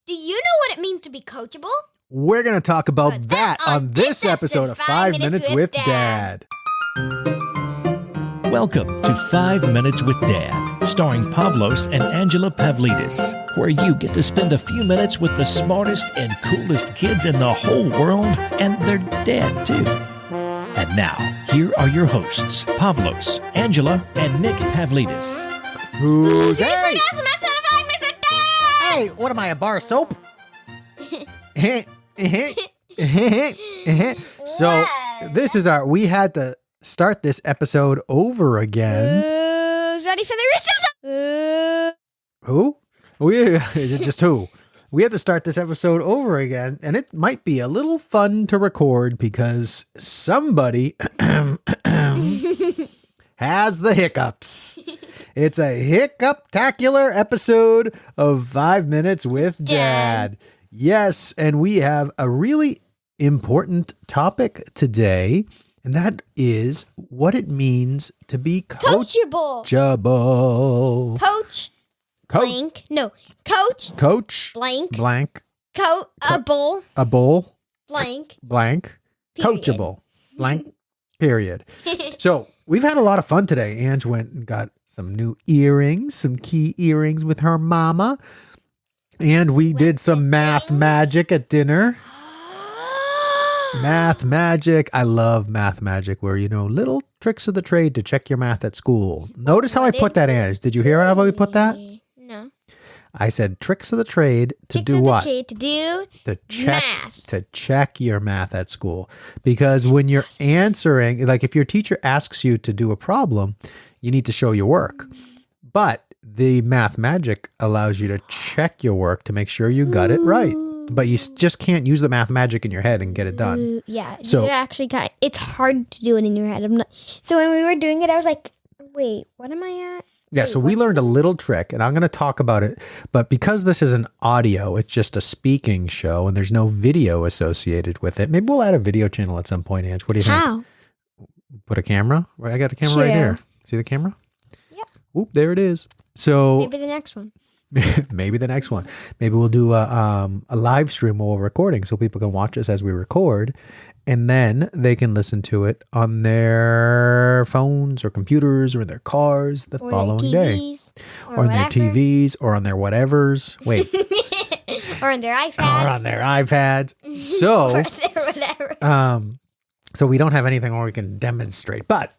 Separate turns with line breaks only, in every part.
Do you know what it means to be coachable?
We're going to talk about that on this episode of 5 Minutes with Dad.
Welcome to 5 Minutes with Dad, starring Pavlos and Angela Pavlidis, where you get to spend a few minutes with the smartest and coolest kids in the whole world, and their dad, too. And now, here are your hosts, Pavlos, Angela, and Nick Pavlidis.
Who's hey?
Awesome episode of 5 Minutes with Dad!
Hey, what am I, a bar of soap? So, this is we had to start this episode over again.
Ready for the rest
Who? Is it just who? We had to start this episode over again, and it might be a little fun to record because somebody has the hiccups. It's a hiccup-tacular episode of 5 Minutes with Dad. Yes, and we have a really important topic today, and that is what it means to be
coachable. Coach. Blank. No. Coach. Blank. Coachable.
A bull.
Blank.
Blank.
Period.
Coachable. Blank. Period. So we've had a lot of fun today. Ange went and got some new earrings, some key earrings with her mama. And we did some math magic at dinner. Math magic. I love math magic where, little tricks of the trade to check your math at school. Notice how I put that, Ange. Did you hear how we put that?
No.
I said tricks of the trade to do what?
To do math.
To check your math at school. Because when you're answering, like if your teacher asks you to do a problem, you need to show your work. But the math magic allows you to check your work to make sure you got it right. But you just can't use the math magic in your head and get it done.
Yeah. So you actually it's hard to do it in your head. So when we were doing it, I was like, wait, what am I at?
Yeah, so we learned a little trick, and I'm going to talk about it. But because this is an audio, it's just a speaking show, and there's no video associated with it. Maybe we'll add a video channel at some point, Ange. What do you think?
How?
Put a camera? I got a camera right here. See the camera?
Yep.
Oop, there it is. So
maybe the next one.
Maybe the next one. Maybe we'll do a live stream while we're recording so people can watch us as we record. And then they can listen to it on their phones or computers or in their cars the following day. Or on their TVs or on their whatevers. Wait.
Or on their iPads.
Or on their iPads. So,
or their whatever.
So we don't have anything where we can demonstrate. But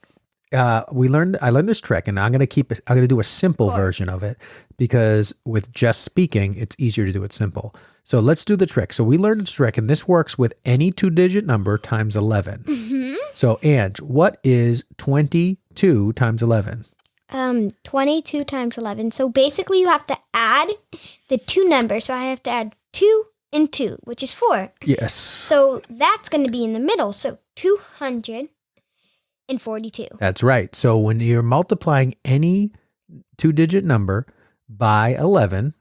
I learned this trick, and I'm going to do a simple version of it because with just speaking, it's easier to do it simple. So let's do the trick. So we learned the trick, and this works with any 2-digit number times 11. Mm-hmm. So Ange, what is 22 times 11?
22 times 11. So basically you have to add the two numbers. So I have to add 2 and 2, which is 4.
Yes.
So that's going to be in the middle. So 242.
That's right. So when you're multiplying any 2-digit number by 11,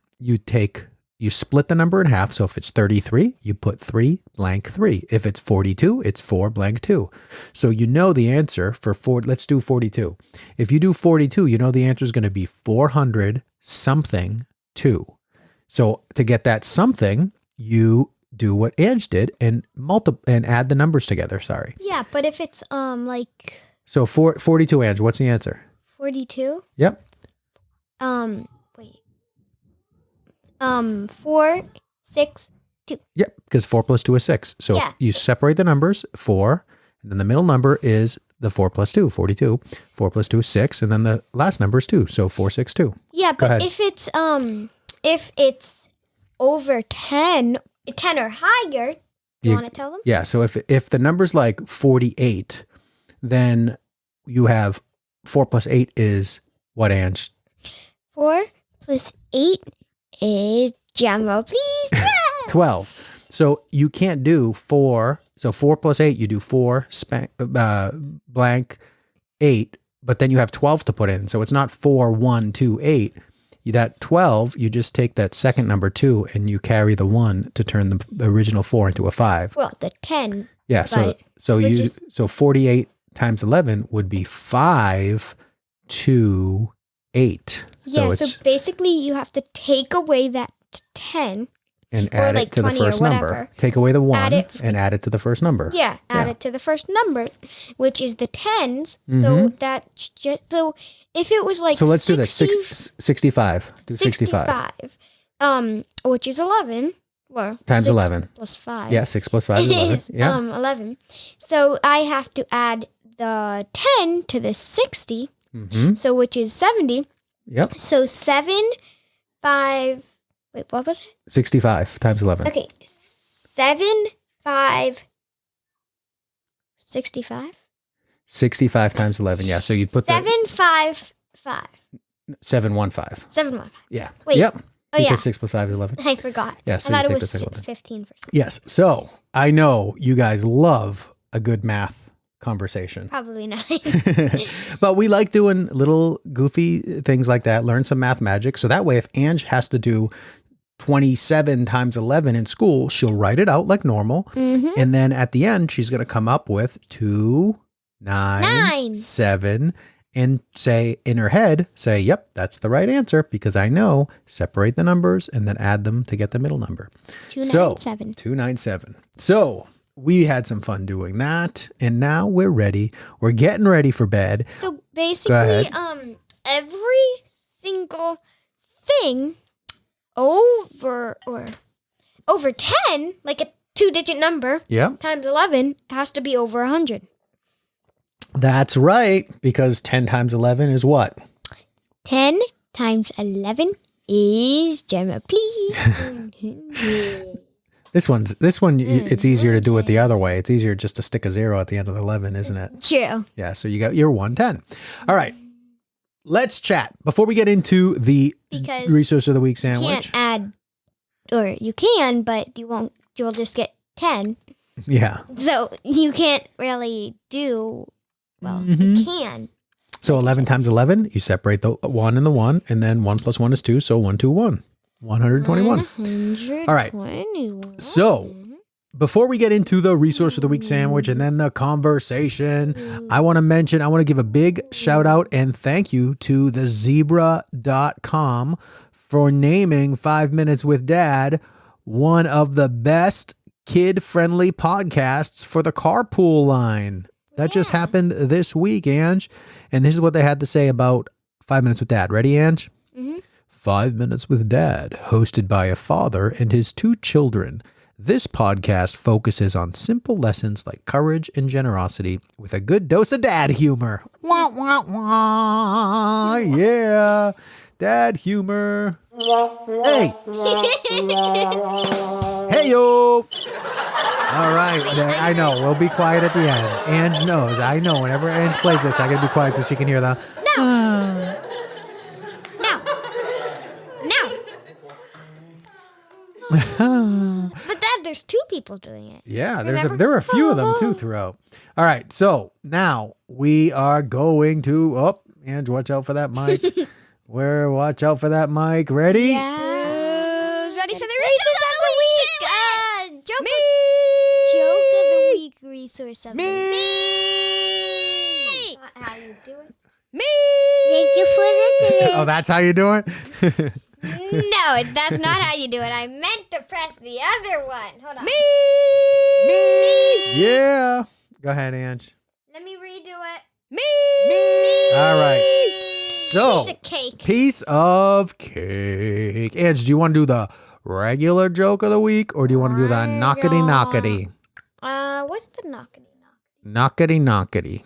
you split the number in half. So if it's 33, you put 3 blank 3. If it's 42, it's 4 blank 2. So you know the answer for 4. Let's do 42. If you do 42, you know the answer is going to be 400 something 2. So to get that something, you do what Ange did and add the numbers together. Sorry.
Yeah, but if it's
So 42, Ange, what's the answer?
42?
Yep.
4, 6, 2.
Yep, because 4 plus 2 is 6. So if you separate the numbers, 4, and then the middle number is the 4 plus 2, 42. 4 plus 2 is 6, and then the last number is 2, so 4, 6, 2.
Yeah, but if it's over 10 or higher, you want to tell them?
Yeah, so if the number's like 48, then you have 4 plus 8 is what, Ange?
4 plus 8 is, drumroll please,
12. So you can't do 4. So 4 plus 8, you do 4 blank 8, but then you have 12 to put in. So it's not 4, 1, 2, 8. That 12, you just take that second number 2 and you carry the 1 to turn the original 4 into a 5.
Well, the 10.
Yeah, so 48 times 11 would be 5, 2, 8.
Yeah, so basically you have to take away that 10
and
or
add
like
it to the
20 or
first number.
whatever.
Take away the 1
it
and add it to the first number.
Yeah, add it to the first number, which is the tens. So that's just so if it was like
So let's
60,
do this. 65. Do 65.
Which is 11. Well,
Times
6
11.
plus 5.
Yeah, 6 plus 5 is 11.
Is,
Yeah.
11. So I have to add the 10 to the 60. So which is 70.
Yep.
So 7, 5. Wait, what was it?
65 times 11.
Okay. 7, 5, 65.
65 times 11. Yeah. So you put
7, 5, 5.
715.
7, 1, 5.
Yeah.
Wait.
Yep.
Oh, yeah.
Because 6 plus 5 is 11.
I forgot.
Yeah, so
I thought
you
it
take
was
the second one.
15 for
Yes. So I know you guys love a good math conversation.
Probably not.
But we like doing little goofy things like that, learn some math magic. So that way, if Ange has to do 27 times 11 in school, she'll write it out like normal. And then at the end, she's going to come up with 2, 9, 7, and say in her head, say, yep, that's the right answer because I know, separate the numbers and then add them to get the middle number.
297.
297. So we had some fun doing that. And now we're ready. We're getting ready for bed.
So basically, every single thing over 10, like a 2-digit number,
Yep.
times 11 has to be over 100.
That's right. Because 10 times 11 is what?
10 times 11 is, Gemma, please.
This one, it's easier to do it the other way. It's easier just to stick a 0 at the end of the 11, isn't it?
True.
Yeah, so you got your 110. All right, let's chat. Before we get into the
Because
resource of the week
You
sandwich.
can't add, or you can, but you won't, you'll just get 10.
Yeah.
So you can't really do, well, you can.
So 11 times 11, you separate the 1 and the 1, and then 1 plus 1 is 2, so 121. 121.
121.
All right. So before we get into the resource of the week sandwich and then the conversation, I want to give a big shout out and thank you to thezebra.com for naming 5 Minutes with Dad one of the best kid-friendly podcasts for the carpool line. That just happened this week, Ange. And this is what they had to say about 5 Minutes with Dad. Ready, Ange? 5 Minutes with Dad, hosted by a father and his 2 children. This podcast focuses on simple lessons like courage and generosity with a good dose of dad humor. Wah, wah, wah. Yeah. Dad humor. Hey. Hey, yo. All right. I know. We'll be quiet at the end. Ange knows. I know. Whenever Ange plays this, I got to be quiet so she can hear the...
But Dad, there's 2 people doing it.
Yeah,
Remember?
there are a few of them too throughout. All right, so now we are going to Ange, watch out for that mic. Watch out for that mic. Ready?
Yes. Ready for the resource of the week? Joke of the week resource of the week. Not how you do it. Did you put it in?
Oh, that's how you do it?
No, that's not how you do it. I meant to press the other one. Hold on.
Me. Yeah. Go ahead, Ange.
Let me redo it.
All right. So,
Piece of cake.
Piece of cake. Ange, do you want to do the regular joke of the week or do you want to do the knockety knockety?
What's the knockety knock?
Knockety knockety.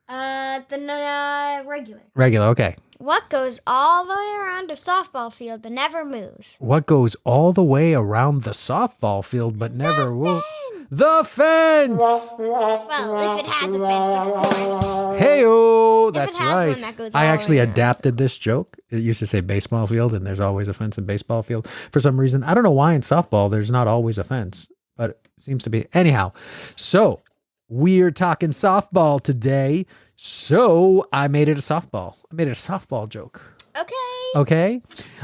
The regular.
Regular, okay.
What goes all the way around a softball field but never moves?
What goes all the way around the softball field but never will? The fence!
Well, if it has a fence, of course.
Hey-oh,
If
that's
it has
right.
one that goes
I
all the
actually
way around.
adapted this joke. It used to say baseball field, and there's always a fence in baseball field. For some reason, I don't know why in softball there's not always a fence, but it seems to be. Anyhow, so we're talking softball today. So I made it a softball. I made it a softball joke. Okay.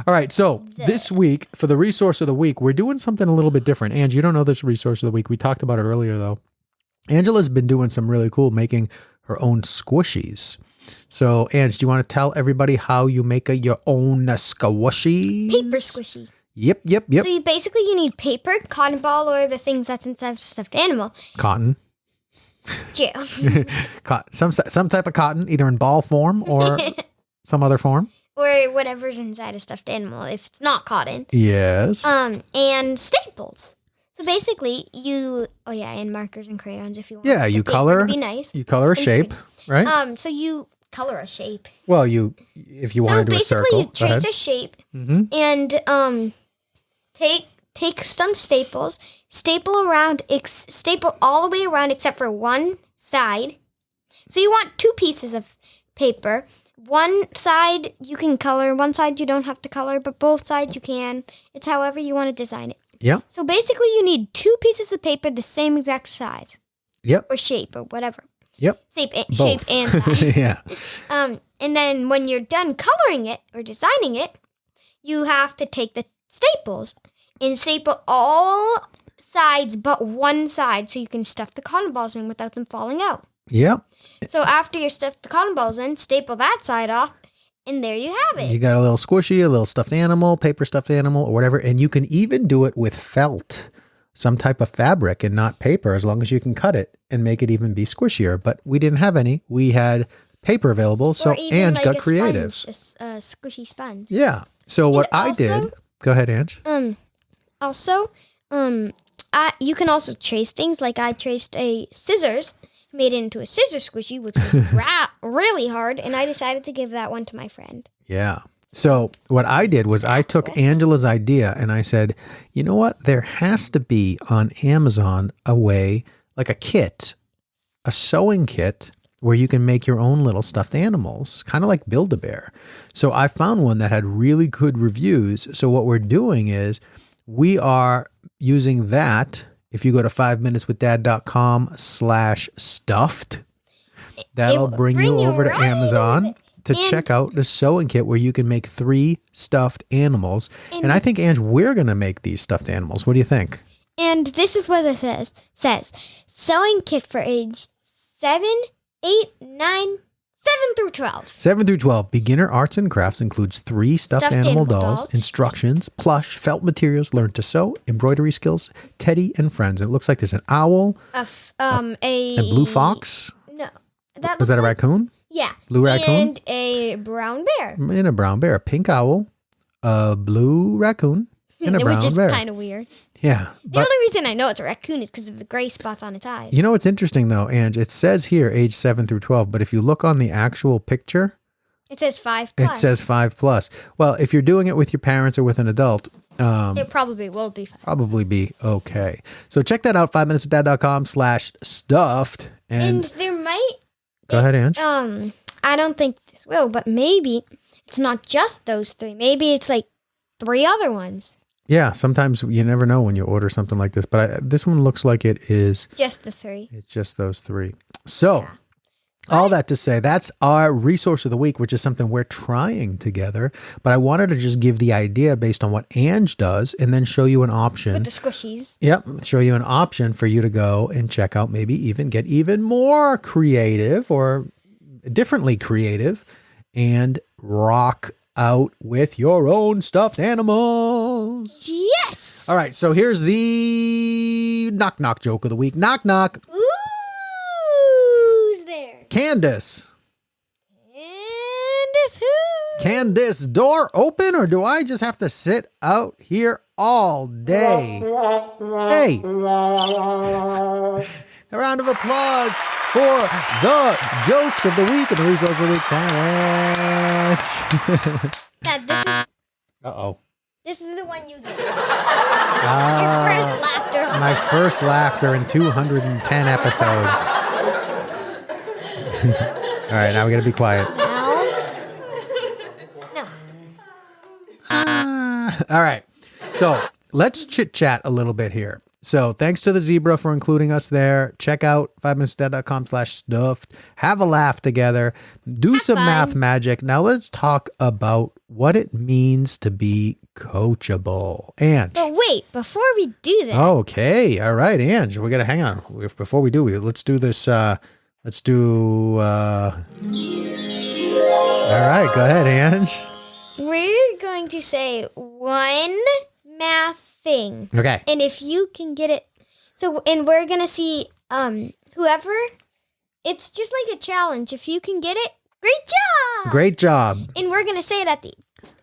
All right. So this week for the resource of the week, we're doing something a little bit different. Ange, you don't know this resource of the week. We talked about it earlier though. Angela's been doing some really cool, making her own squishies. So Ange, do you want to tell everybody how you make your own squishies?
Paper squishy.
Yep.
So you need paper, cotton ball, or the things that's inside of a stuffed animal.
Cotton.
Yeah.
Some type of cotton, either in ball form or some other form.
Or whatever's inside a stuffed animal, if it's not cotton.
Yes.
And staples. So basically, and markers and crayons if you want.
Yeah, you color.
Be nice.
You color a shape, right?
So you color a shape.
Well, if you want to do a circle.
So basically, you trace a shape and take some staples, staple all the way around except for one side. So you want 2 pieces of paper. One side you can color, one side you don't have to color, but both sides you can. It's however you want to design it.
Yep.
So basically you need 2 pieces of paper the same exact size.
Yep.
Or shape or whatever.
Yep.
Shape and size.
Yeah.
And then when you're done coloring it or designing it, you have to take the staples and staple all sides but one side so you can stuff the cotton balls in without them falling out.
Yep.
So after you stuff the cotton balls in, staple that side off, and there you have it.
You got a little squishy, a little stuffed animal, paper stuffed animal, or whatever. And you can even do it with felt, some type of fabric and not paper, as long as you can cut it and make it even be squishier. But we didn't have any. We had paper available, so Ange got creative.
Sponge, a squishy sponge.
Yeah. So what I did, go ahead, Ange.
You can also trace things. Like I traced a scissors, made it into a scissor squishy, which was really hard, and I decided to give that one to my friend.
Yeah. So what I did was I took Angela's idea and I said, you know what? There has to be on Amazon a way, like a kit, a sewing kit, where you can make your own little stuffed animals, kind of like Build-A-Bear. So I found one that had really good reviews. So what we're doing is we are using that. If you go to 5minuteswithdad.com/stuffed, that'll bring you over to Amazon to check out the sewing kit where you can make 3 stuffed animals. And I think, Ange, we're going to make these stuffed animals. What do you think?
And this is what it says. Sewing kit for age 7, 8, 9, 7 through 12.
7 through 12. Beginner arts and crafts includes 3 stuffed animal dolls, instructions, plush, felt materials, learn to sew, embroidery skills, Teddy and friends. It looks like there's an owl, a blue fox.
No.
Was that a raccoon?
Yeah.
Blue raccoon?
And a brown bear.
And a brown bear. A pink owl, a blue raccoon, and a brown bear. Which is
kind of weird.
Yeah.
The only reason I know it's a raccoon is because of the gray spots on its eyes.
You know what's interesting, though, Ange? It says here age 7 through 12, but if you look on the actual picture,
it says 5+.
It says 5+. Well, if you're doing it with your parents or with an adult,
it probably will be 5.
Probably be okay. So check that out, 5minuteswithdad.com/stuffed. And
there might...
Go ahead, Ange.
I don't think this will, but maybe it's not just those 3. Maybe it's like 3 other ones.
Yeah, sometimes you never know when you order something like this, but this one looks like it is
just the 3.
It's just those 3. So, all that to say, that's our resource of the week, which is something we're trying together. But I wanted to just give the idea based on what Ange does, and then show you an option
with the squishies.
Yep, show you an option for you to go and check out. Maybe even get even more creative or differently creative, and rock out with your own stuffed animals.
Yes.
All right, so here's the knock joke of the week. Knock.
Who's there?
Candace.
Candace who?
Candace, door open, or do I just have to sit out here all day? Hey. A round of applause for the jokes of the week and the resource of the week sandwich.
Dad, this is...
Uh-oh.
This is the one you get. Your first laughter.
My first laughter in 210 episodes. All right, now we got to be quiet.
No.
All right. So let's chit-chat a little bit here. So thanks to the zebra for including us there. Check out 5minuteswithdad.com/stuffed. Have a laugh together. Do some math magic. Now let's talk about what it means to be coachable. Ange.
But wait, before we do that.
Okay. All right, Ange. We got to hang on. Before we do, let's do this. All right. Go ahead, Ange.
We're going to say 1 math thing.
Okay.
And if you can get it, and we're gonna see whoever. It's just like a challenge. If you can get it, great job.
Great job.
And we're gonna say it at the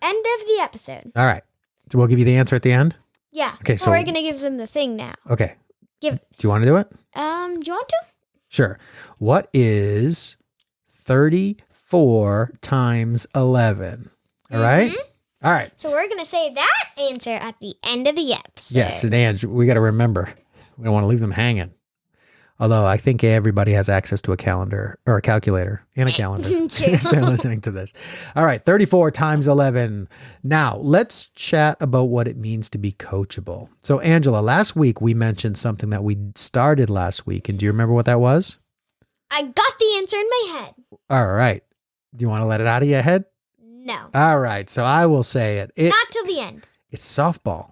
end of the episode.
All right. So we'll give you the answer at the end.
Yeah.
Okay.
But
So
we're gonna give them the thing now.
Okay.
Do
you want to do it?
you want to?
Sure. What is 34 times 11? All right. All right.
So we're gonna say that answer at the end of the episode.
Yes, and Ange, we got to remember, we don't want to leave them hanging. Although I think everybody has access to a calendar or a calculator and a calendar if they're listening to this. All right, 34 times 11. Now, let's chat about what it means to be coachable. So, Angela, last week we mentioned something that we started last week. And do you remember what that was?
I got the answer in my head.
All right. Do you want to let it out of your head?
No.
All right, so I will say it.
Not till the end.
It's softball.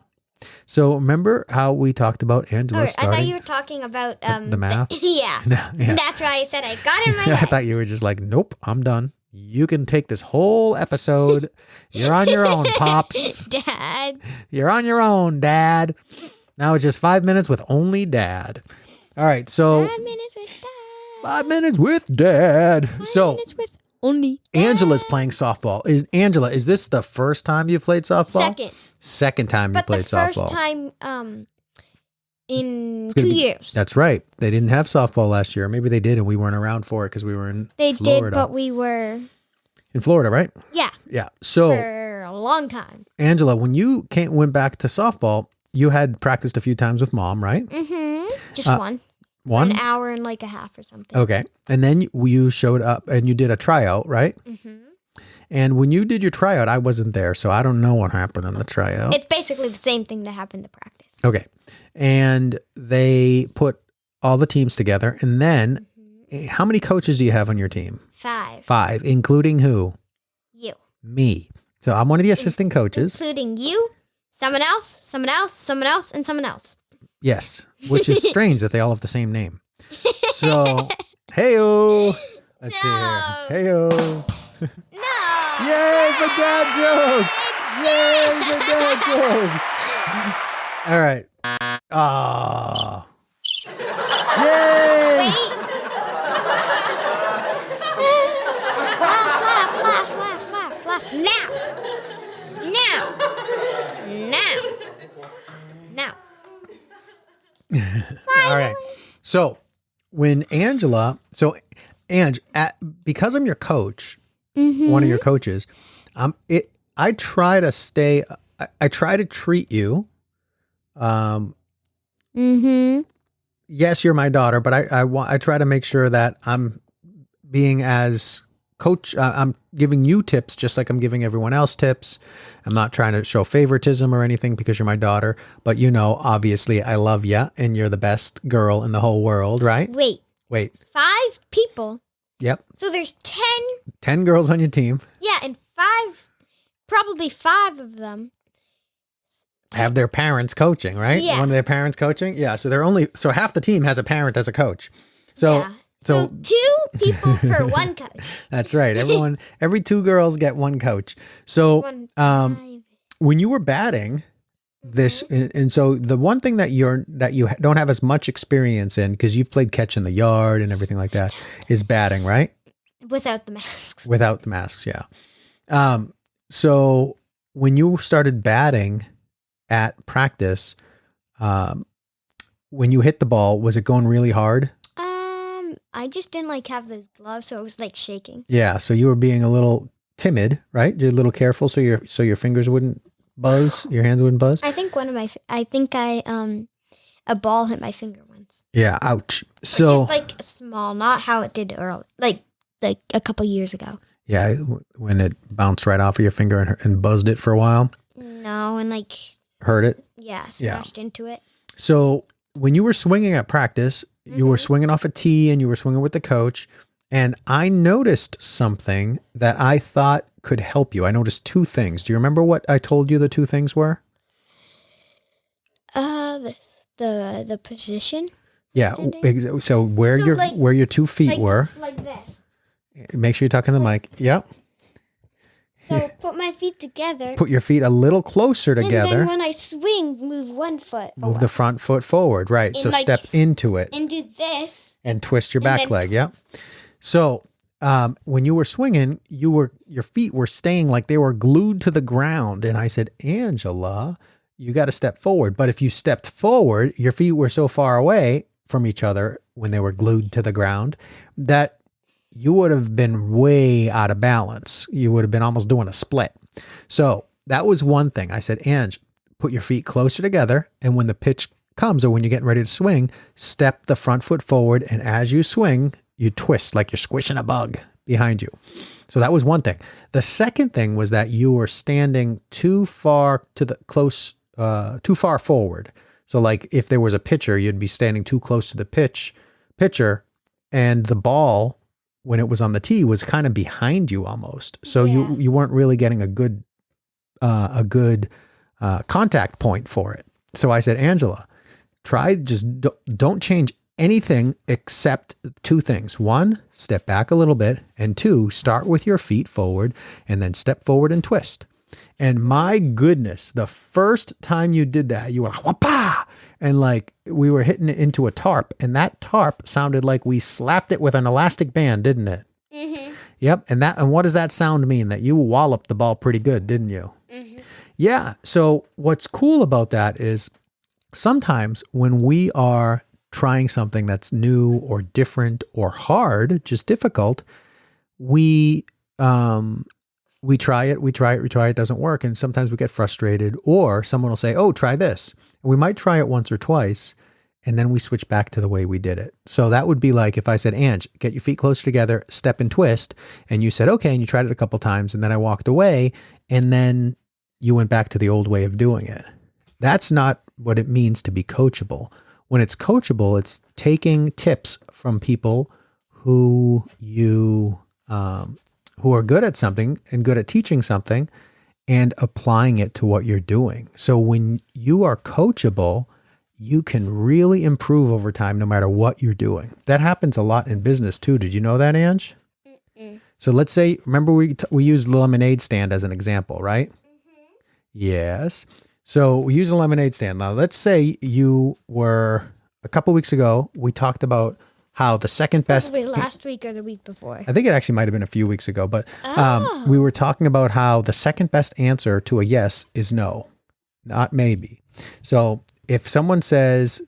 So remember how we talked about Angela
I
starting?
thought you were talking about
the math?
Yeah.
No, yeah.
That's why I said I got it in my
I
head.
thought you were just like, nope, I'm done. You can take this whole episode. You're on your own, Pops.
Dad.
You're on your own, Dad. Now it's just 5 minutes with only Dad. All right, so
5 minutes with Dad.
5 minutes with Dad.
5
So
minutes with only Dad.
Angela's playing softball. Is this the first time you've played softball? Second time you played softball.
But the first time in
It's
2
gonna be-
years.
That's right. They didn't have softball last year. Maybe they did, and we weren't around for it because we were in
They
Florida.
did, but we were,
In Florida, right?
yeah,
Yeah. So,
for a long time.
Angela, when you went back to softball, you had practiced a few times with Mom, right?
Mm-hmm. Just
One?
an hour and like a half or something.
Okay. And then you showed up and you did a tryout, right?
Mm-hmm.
And when you did your tryout, I wasn't there, so I don't know what happened in the tryout.
It's basically the same thing that happened to practice.
Okay. And they put all the teams together. And then, how many coaches do you have on your team?
5.
5, including who?
You.
Me. So I'm one of the assistant coaches.
Including you, someone else, someone else, someone else, and someone else.
Yes, which is strange that they all have the same name. So, hey-o. Let's see here. Hey-o.
No.
Yay for dad jokes! Yay for dad jokes! All right. Ah. Yay!
Wait. laugh. Now.
All right. So when Angela, Ange, because I'm your coach, one of your coaches, I try to stay. I try to treat you. Yes, you're my daughter, but I try to make sure that I'm being as coach. I'm giving you tips just like I'm giving everyone else tips. I'm not trying to show favoritism or anything because you're my daughter, but obviously I love you and you're the best girl in the whole world, right?
Wait. 5 people.
Yep.
So there's 10.
10 girls on your team.
Yeah, and probably 5 of them
Have their parents coaching, right?
Yeah.
One of their parents coaching. Yeah. So half the team has a parent as a coach. So,
yeah. So 2 people per 1 coach.
That's right. Every 2 girls get 1 coach. So,
5.
when you were batting this, and so the one thing that you don't have as much experience in, because you've played catch in the yard and everything like that, is batting, right?
Without the masks.
Without the masks. Yeah. So when you started batting at practice, when you hit the ball, was it going really hard?
I just didn't have those gloves, so it was shaking.
Yeah, so you were being a little timid, right? You're a little careful, so your fingers wouldn't buzz, your hands wouldn't buzz.
I think a ball hit my finger once.
Yeah, ouch. So
Just small, not how it did early, like a couple years ago.
yeah, when it bounced right off of your finger and buzzed it for a while,
No, and
hurt it.
yeah, smashed into it.
So when you were swinging at practice, you were swinging off a tee and you were swinging with the coach. And I noticed something that I thought could help you. I noticed 2 things. Do you remember what I told you the 2 things were?
The position.
Yeah. So where your 2 feet were.
Like this.
Make sure you're talking to the mic. Yep.
So put my feet together.
Put your feet a little closer together.
And then when I swing, move one foot.
Move the front foot forward, right?
And
so step into it.
And do this.
And twist your back leg, yep. So when you were swinging, your feet were staying like they were glued to the ground. And I said, Angela, you got to step forward. But if you stepped forward, your feet were so far away from each other when they were glued to the ground that you would have been way out of balance. You would have been almost doing a split. So that was one thing. I said, Ange, put your feet closer together. And when the pitch comes or when you're getting ready to swing, step the front foot forward. And as you swing, you twist like you're squishing a bug behind you. So that was one thing. The second thing was that you were standing too far too far forward. So like if there was a pitcher, you'd be standing too close to the pitcher, and the ball, when it was on the tee, was kind of behind you almost. So you weren't really getting a good contact point for it. So I said, Angela, don't change anything except two things. One, step back a little bit. And two, start with your feet forward and then step forward and twist. And my goodness, the first time you did that, you were like, whoopah! And like we were hitting it into a tarp, and that tarp sounded like we slapped it with an elastic band, didn't it? Mm-hmm. Yep. And what does that sound mean? That you walloped the ball pretty good, didn't you? Mm-hmm. Yeah. So what's cool about that is sometimes when we are trying something that's new or different or hard, just difficult, we try it, it doesn't work. And sometimes we get frustrated, or someone will say, oh, try this. And we might try it once or twice, and then we switch back to the way we did it. So that would be like if I said, Ange, get your feet closer together, step and twist. And you said, okay. And you tried it a couple times, and then I walked away, and then you went back to the old way of doing it. That's not what it means to be coachable. When it's coachable, it's taking tips from people who are good at something and good at teaching something and applying it to what you're doing. So when you are coachable, you can really improve over time no matter what you're doing. That happens a lot in business too. Did you know that, Ange? Mm-mm. So let's say, remember we used the lemonade stand as an example, right? Mm-hmm. Yes. So we use a lemonade stand. Now let's say you were, a couple weeks ago, we talked about how the second best...
Probably last week or the week before.
I think it actually might have been a few weeks ago, but we were talking about how the second best answer to a yes is no, not maybe. So if someone says,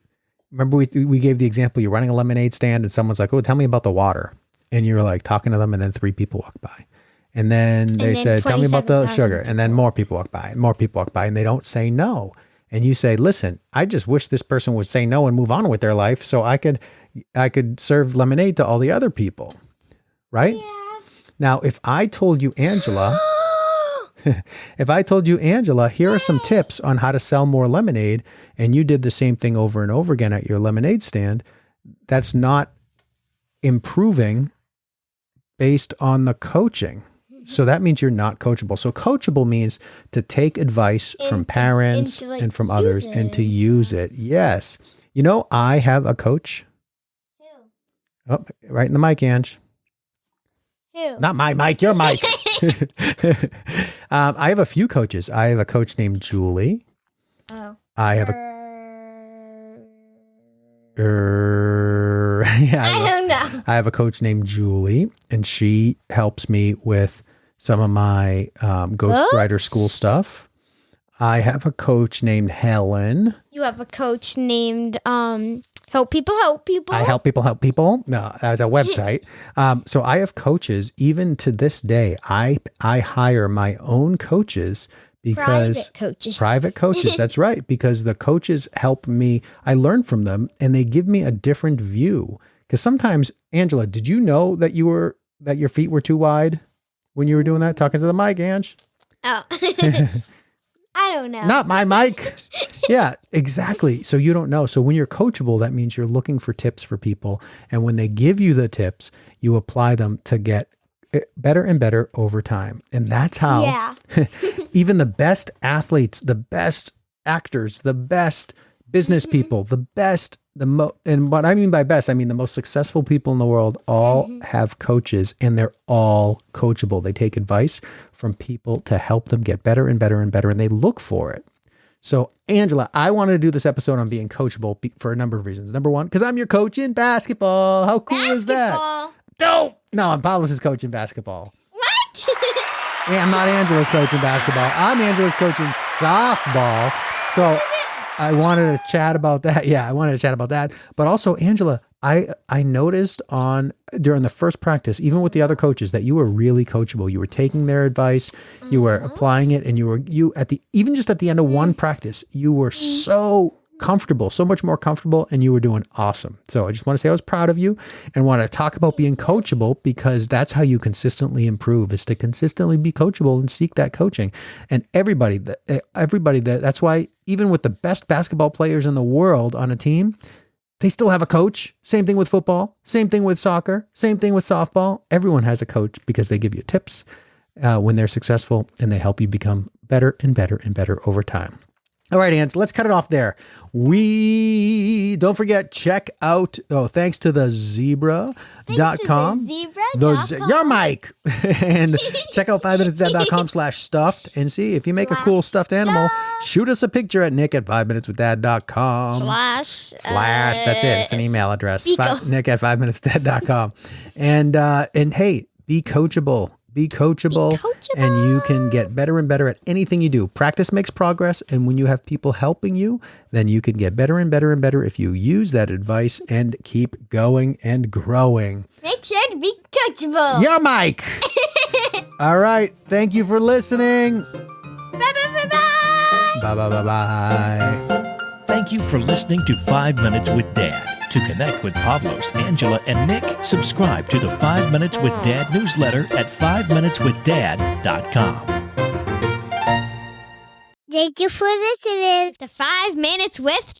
remember we gave the example, you're running a lemonade stand and someone's like, oh, tell me about the water. And you're like talking to them, and then 3 people walk by. And then they said, tell me about the sugar. And then more people walk by, and more people walk by, and they don't say no. And you say, listen, I just wish this person would say no and move on with their life so I could serve lemonade to all the other people. Right? Yeah. Now, if I told you, Angela, here are some tips on how to sell more lemonade, and you did the same thing over and over again at your lemonade stand, that's not improving based on the coaching. So that means you're not coachable. So coachable means to take advice from parents and from others and to use it. Yes. You know, I have a coach. Who? Oh, right in the mic, Ange.
Who?
Not my mic, your mic. I have a few coaches. I have a coach named Julie.
Oh.
I have I don't know. I have a coach named Julie, and she helps me with some of my ghostwriter school stuff. I have a coach named Helen. You have a coach named Help People. I help people. No, as a website. So I have coaches. Even to this day, I hire my own coaches because private coaches. That's right. Because the coaches help me. I learn from them, and they give me a different view. Because sometimes, Angela, did you know that your feet were too wide when you were doing that? Talking to the mic, Ange. Oh,
I don't know.
Not my mic. Yeah, exactly. So you don't know. So when you're coachable, that means you're looking for tips for people. And when they give you the tips, you apply them to get better and better over time. And that's how even the best athletes, the best actors, the best business people, the best and what I mean by best, I mean the most successful people in the world all have coaches, and they're all coachable. They take advice from people to help them get better and better and better, and they look for it. So, Angela, I wanted to do this episode on being coachable for a number of reasons. Number one, because I'm your coach in basketball. How cool is that? No, I'm Pavlos' coach in basketball.
What?
Yeah, I'm not Angela's coach in basketball. I'm Angela's coach in softball. So I wanted to chat about that. Yeah, I wanted to chat about that. But also, Angela, I noticed during the first practice, even with the other coaches, that you were really coachable. You were taking their advice, you were applying it, and even just at the end of one practice, you were so comfortable, so much more comfortable, and you were doing awesome. So I just want to say I was proud of you and want to talk about being coachable, because that's how you consistently improve, is to consistently be coachable and seek that coaching. And everybody, that's why even with the best basketball players in the world on a team, they still have a coach. Same thing with football, same thing with soccer, same thing with softball. Everyone has a coach because they give you tips when they're successful, and they help you become better and better and better over time. All right, Ange, let's cut it off there. Don't forget, check out, thanks to the zebra.com. Your mic. And check out 5minuteswithdad.com/stuffed and see if you make a cool stuffed animal. Shoot us a picture at nick@5minuteswithdad.com. // that's it. It's an email address. Nick@5minuteswithdad.com. And hey, be coachable. Be coachable, and you can get better and better at anything you do. Practice makes progress, and when you have people helping you, then you can get better and better and better if you use that advice and keep going and growing.
Make sure to be coachable.
Yeah, Mike. All right. Thank you for listening.
Bye.
Bye.
Thank you for listening to 5 Minutes with Dad. To connect with Pavlos, Angela, and Nick, subscribe to the 5 Minutes with Dad newsletter at 5minuteswithdad.com.
Thank you for listening to 5 Minutes with